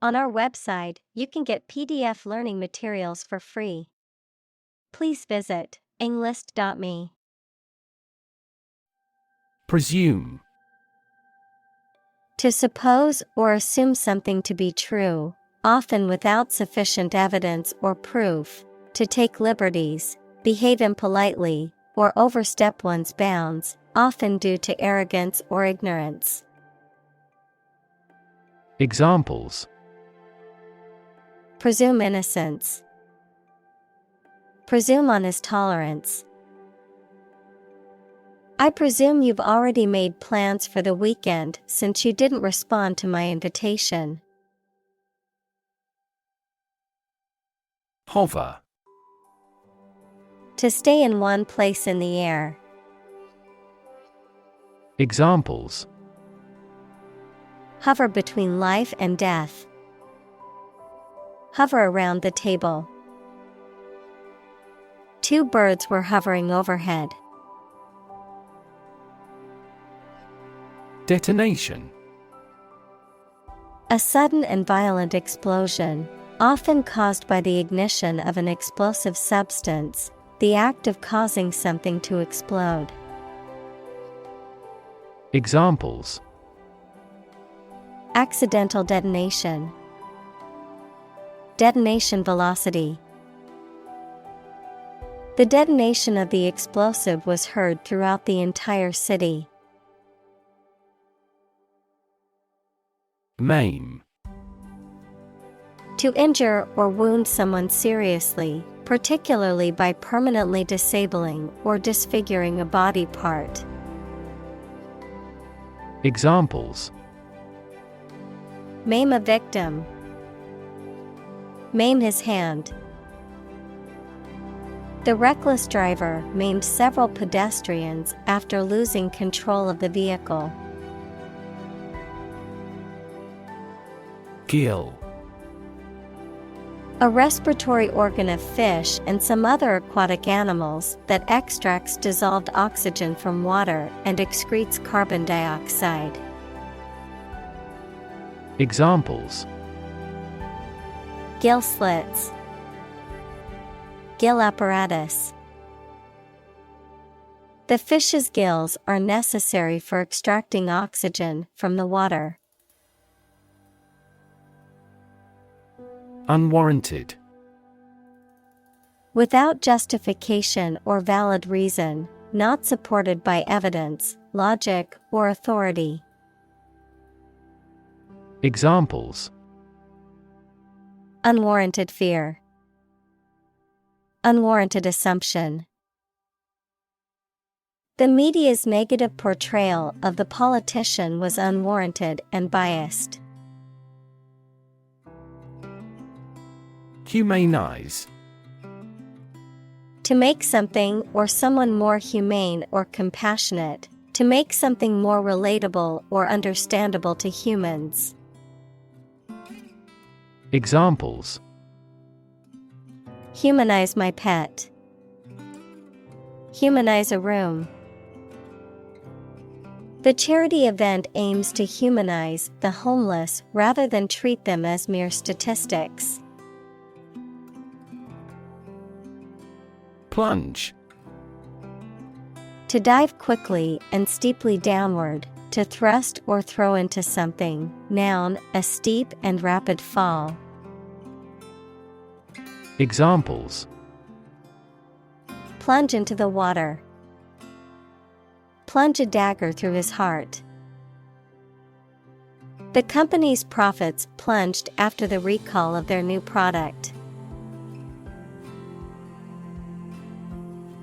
On our website, you can get PDF learning materials for free. Please visit englist.me. Presume. To suppose or assume something to be true, often without sufficient evidence or proof, to take liberties, behave impolitely, or overstep one's bounds, often due to arrogance or ignorance. Examples: Presume innocence. Presume on his tolerance. I presume you've already made plans for the weekend since you didn't respond to my invitation. Hover. To stay in one place in the air. Examples: Hover between life and death. Hover around the table. Two birds were hovering overhead. Detonation. A sudden and violent explosion, often caused by the ignition of an explosive substance, the act of causing something to explode. Examples: Accidental detonation. Detonation velocity. The detonation of the explosive was heard throughout the entire city. Maim. To injure or wound someone seriously, particularly by permanently disabling or disfiguring a body part. Examples: Maim a victim. Maim his hand. The reckless driver maimed several pedestrians after losing control of the vehicle. Gill. A respiratory organ of fish and some other aquatic animals that extracts dissolved oxygen from water and excretes carbon dioxide. Examples: Gill slits. Gill apparatus. The fish's gills are necessary for extracting oxygen from the water. Unwarranted. Without justification or valid reason, not supported by evidence, logic, or authority. Examples: Unwarranted fear. Unwarranted assumption. The media's negative portrayal of the politician was unwarranted and biased. Humanize. To make something or someone more humane or compassionate, to make something more relatable or understandable to humans. Examples: Humanize my pet. Humanize a room. The charity event aims to humanize the homeless rather than treat them as mere statistics. Plunge. To dive quickly and steeply downward, to thrust or throw into something. Noun, a steep and rapid fall. Examples: Plunge into the water. Plunge a dagger through his heart. The company's profits plunged after the recall of their new product.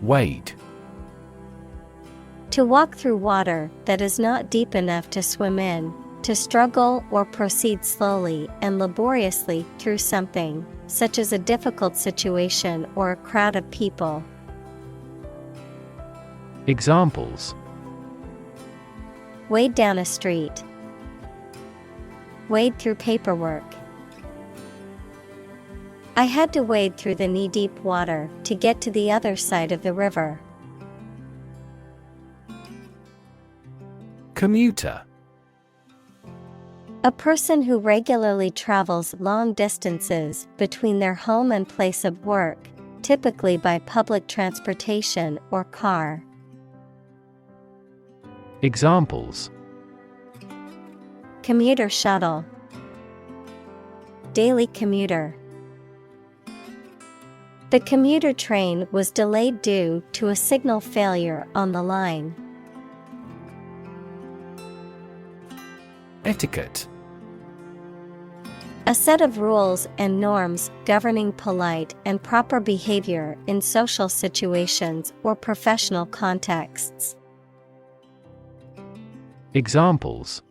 Wade. To walk through water that is not deep enough to swim in, to struggle or proceed slowly and laboriously through something, such as a difficult situation or a crowd of people. Examples: Wade down a street. Wade through paperwork. I had to wade through the knee-deep water to get to the other side of the river. Commuter. A person who regularly travels long distances between their home and place of work, typically by public transportation or car. Examples: Commuter shuttle. Daily commuter. The commuter train was delayed due to a signal failure on the line. Etiquette. A set of rules and norms governing polite and proper behavior in social situations or professional contexts. Examples: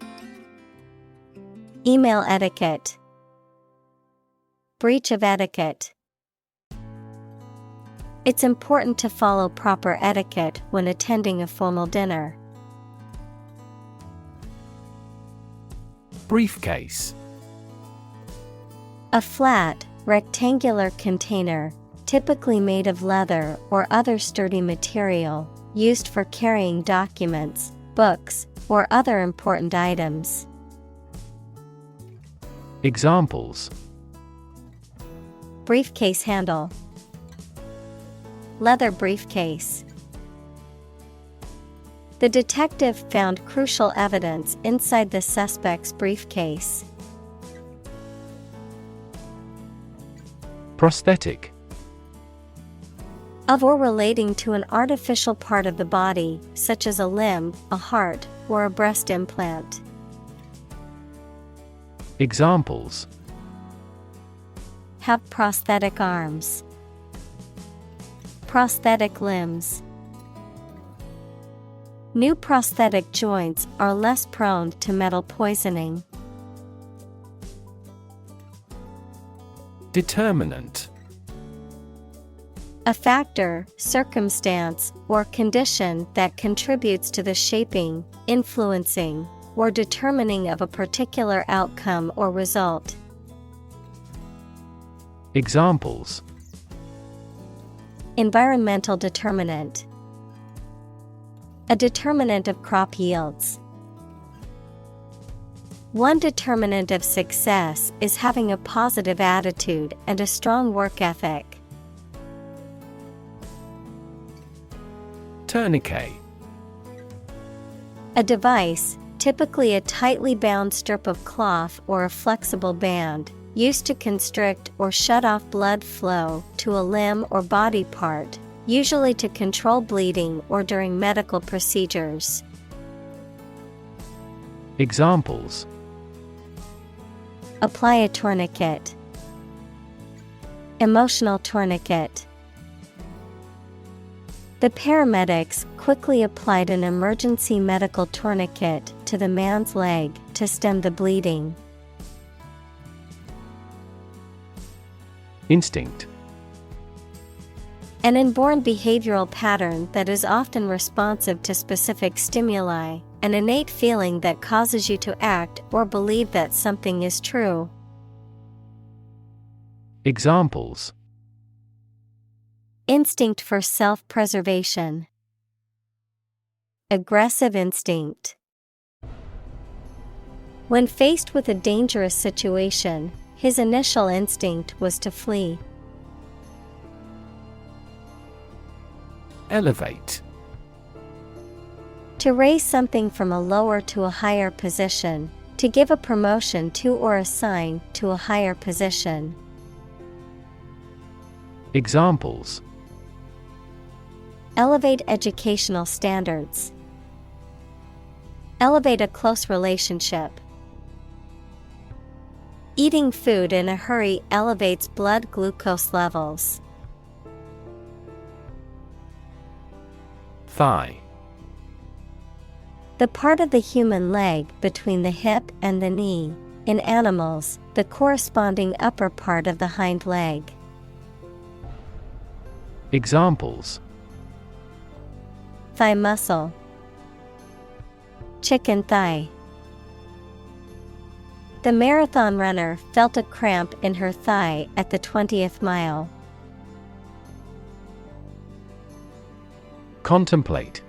Email etiquette. Breach of etiquette. It's important to follow proper etiquette when attending a formal dinner. Briefcase. A flat, rectangular container, typically made of leather or other sturdy material, used for carrying documents, books, or other important items. Examples: Briefcase handle. Leather briefcase. The detective found crucial evidence inside the suspect's briefcase. Prosthetic. Of or relating to an artificial part of the body, such as a limb, a heart, or a breast implant. Examples: Have prosthetic arms. Prosthetic limbs. New prosthetic joints are less prone to metal poisoning. Determinant. A factor, circumstance, or condition that contributes to the shaping, influencing, or determining of a particular outcome or result. Examples: Environmental determinant. A determinant of crop yields. One determinant of success is having a positive attitude and a strong work ethic. Tourniquet. A device, typically a tightly bound strip of cloth or a flexible band, used to constrict or shut off blood flow to a limb or body part, usually to control bleeding or during medical procedures. Examples: Apply a tourniquet. Emotional tourniquet. The paramedics quickly applied an emergency medical tourniquet to the man's leg to stem the bleeding. Instinct. An inborn behavioral pattern that is often responsive to specific stimuli, an innate feeling that causes you to act or believe that something is true. Examples: Instinct for self-preservation. Aggressive instinct. When faced with a dangerous situation, his initial instinct was to flee. Elevate. To raise something from a lower to a higher position, to give a promotion to or assign to a higher position. Examples: Elevate educational standards. Elevate a close relationship. Eating food in a hurry elevates blood glucose levels. Thigh. The part of the human leg between the hip and the knee. In animals, the corresponding upper part of the hind leg. Examples: Thigh muscle. Chicken thigh. The marathon runner felt a cramp in her thigh at the 20th mile. Contemplate.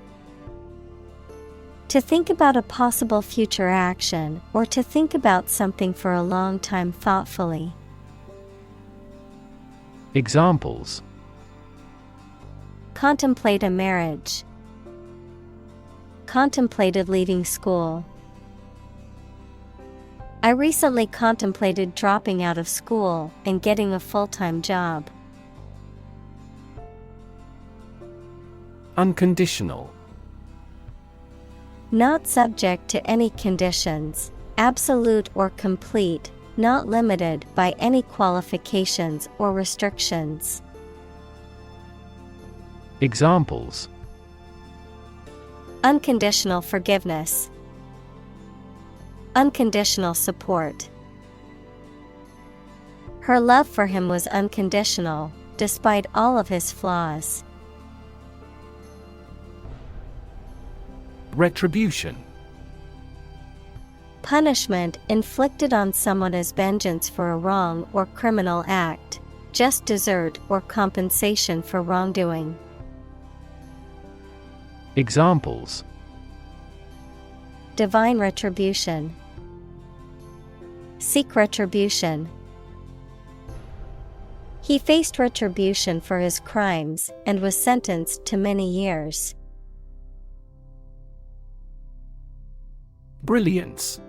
To think about a possible future action or to think about something for a long time thoughtfully. Examples: Contemplate a marriage. Contemplated leaving school. I recently contemplated dropping out of school and getting a full-time job. Unconditional. Not subject to any conditions, absolute or complete, not limited by any qualifications or restrictions. Examples: Unconditional forgiveness. Unconditional support. Her love for him was unconditional, despite all of his flaws. Retribution. Punishment inflicted on someone as vengeance for a wrong or criminal act, just desert or compensation for wrongdoing. Examples: Divine retribution. Seek retribution. He faced retribution for his crimes and was sentenced to many years. Brilliance.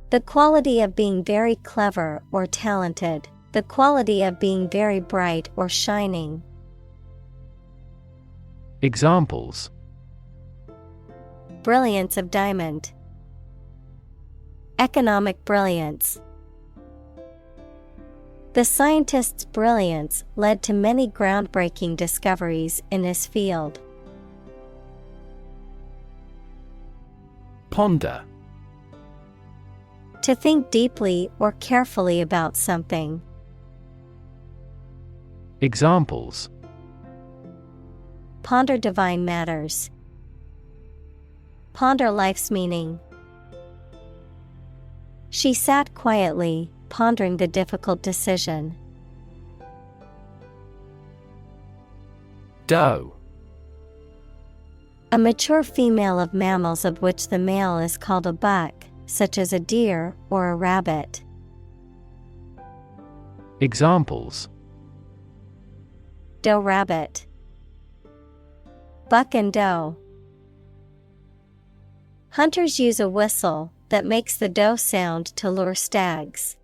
The quality of being very clever or talented, the quality of being very bright or shining. Examples: Brilliance of diamond. Economic brilliance. The scientist's brilliance led to many groundbreaking discoveries in his field. Ponder. To think deeply or carefully about something. Examples: Ponder divine matters. Ponder life's meaning. She sat quietly, pondering the difficult decision. Doe. A mature female of mammals of which the male is called a buck, such as a deer or a rabbit. Examples: Doe rabbit. Buck and doe. Hunters use a whistle that makes the doe sound to lure stags.